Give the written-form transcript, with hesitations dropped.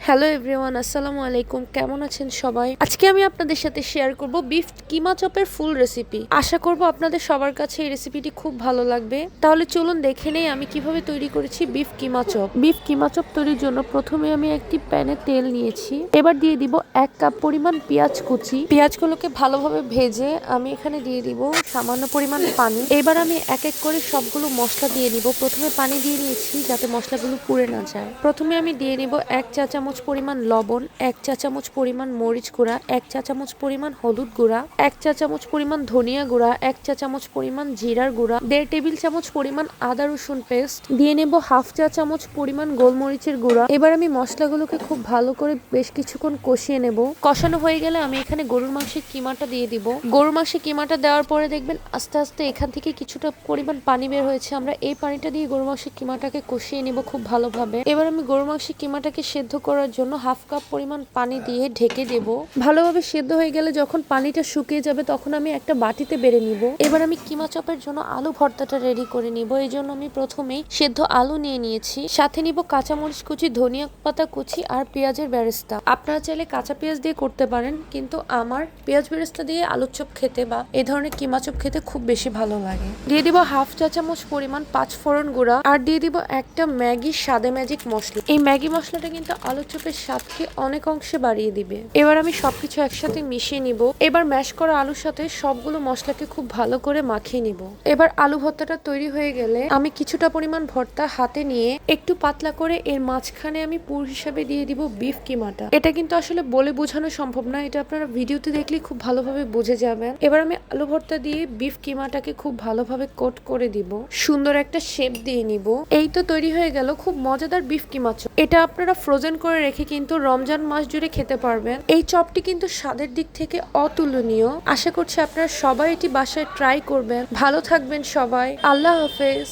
Hello everyone, আসসালামু আলাইকুম। কেমন আছেন সবাই? আজকে আমি আপনাদের সাথে শেয়ার করব বিফ কিমা চপের ফুল রেসিপি। আশা করব আপনাদের সবার কাছে এই রেসিপিটি খুব ভালো লাগবে। তাহলে চলুন দেখে নেই আমি কিভাবে তৈরি করেছি বিফ কিমা চপ। বিফ কিমা চপ তৈরির জন্য প্রথমে আমি একটি প্যানে তেল নিয়েছি। এবার দিয়ে দিব 1 কাপ পরিমাণ পেঁয়াজ কুচি। পেঁয়াজগুলোকে ভালোভাবে ভেজে আমি এখানে দিয়ে দিব সামান্য পরিমাণ পানি। এবার আমি এক এক করে সবগুলো মশলা দিয়ে দিব। প্রথমে পানি দিয়ে নিয়েছি যাতে মশলাগুলো পুড়ে না যায়। প্রথমে আমি দিয়ে নিব 1 চা চামচ পরিমাণ লবণ, 1 চা চামচ পরিমাণ মরিচ গুঁড়া, 1 চা চামচ পরিমাণ হলুদ গুঁড়া, 1 চা চামচ পরিমাণ ধনিয়া গুঁড়া, 1 চা চামচ পরিমাণ জিরার গুঁড়া, 1.5 টেবিল চামচ পরিমাণ আদা রসুন পেস্ট, দিয়ে নেব 1/2 চা চামচ পরিমাণ গোলমরিচের গুঁড়া। এবার আমি মশলাগুলোকে খুব ভালো করে বেশ কিছুক্ষণ কষিয়ে নেব। কষানো হয়ে গেলে আমি এখানে গরুর মাংসের কিমাটা দিয়ে দিব। গরুর মাংসের কিমাটা দেওয়ার পরে দেখবেন আস্তে আস্তে এখান থেকে কিছুটা পরিমাণ পানি বের হয়েছে। আমরা এই পানিটা দিয়ে গরুর মাংসের কিমাটাকে কষিয়ে নেব খুব ভালোভাবে। এবার আমি গরুর মাংসের কিমাটাকে সেদ্ধ করার জন্য 1/2 কাপ পরিমাণ পানি দিয়ে ঢেকে দেব। ভালোভাবে সেদ্ধ হয়ে গেলে যখন পানিটা শুকিয়ে যাবে তখন আমি একটা বাটিতে বেড়ে নিব। এবার আমি কিমা চপের জন্য আলু ভর্তাটা রেডি করে নিব। এই জন্য আমি প্রথমেই সেদ্ধ আলু নিয়ে নিয়েছি, সাথে নিব কাঁচামরিচ কুচি, ধনিয়া পাতা কুচি আর পেঁয়াজের বেরেস্তা। আপনারা চাইলে কাঁচা পেঁয়াজ দিয়ে করতে পারেন, কিন্তু আমার পেঁয়াজ বেরেস্তা দিয়ে আলুর চপ খেতে বা এই ধরনের কিমা চপ খেতে খুব বেশি ভালো লাগে। দিয়ে দিব 1/2 চা চামচ পরিমাণ 5 ফোড়ন গুঁড়া আর দিয়ে দিব একটা ম্যাগি স্বাদে ম্যাজিক মশলা। এই ম্যাগি মশলাটা কিন্তু আলুর চপের স্বাদকে অনেক অংশে বাড়িয়ে দিবে। এবার আমি সবকিছু একসাথে মিশিয়ে নিব। এবার ম্যাশ করা আলুর সাথে সবগুলো মশলাকে খুব ভালো করে মাখিয়ে নিব। এবার আলু ভর্তাটা তৈরি হয়ে গেলে আমি কিছুটা পরিমাণ ভর্তা হাতে নিয়ে একটু পাতলা করে এর মাঝখানে আমি পুর হিসাবে দিয়ে দিব বিফ কিমাটা। এটা কিন্তু আসলে বলে বোঝানো সম্ভব না, এটা আপনারা ভিডিওতে দেখলে খুব ভালোভাবে বুঝে যাবেন। এবার আমি আলু ভর্তা দিয়ে বিফ কিমাটাকে খুব ভালোভাবে কোট করে দিব, সুন্দর একটা শেপ দিয়ে নিব। এই তো তৈরি হয়ে গেল খুব মজাদার বিফ কিমা চপ। এটা আপনারা ফ্রোজেন করে রেখে কিন্তু রমজান মাস জুড়ে খেতে পারবেন। এই চপটি কিন্তু স্বাদের দিক থেকে অতুলনীয়। আশা করছি আপনারা সবাই এটি বাসায় ট্রাই করবেন। ভালো থাকবেন সবাই। আল্লাহ হাফেজ।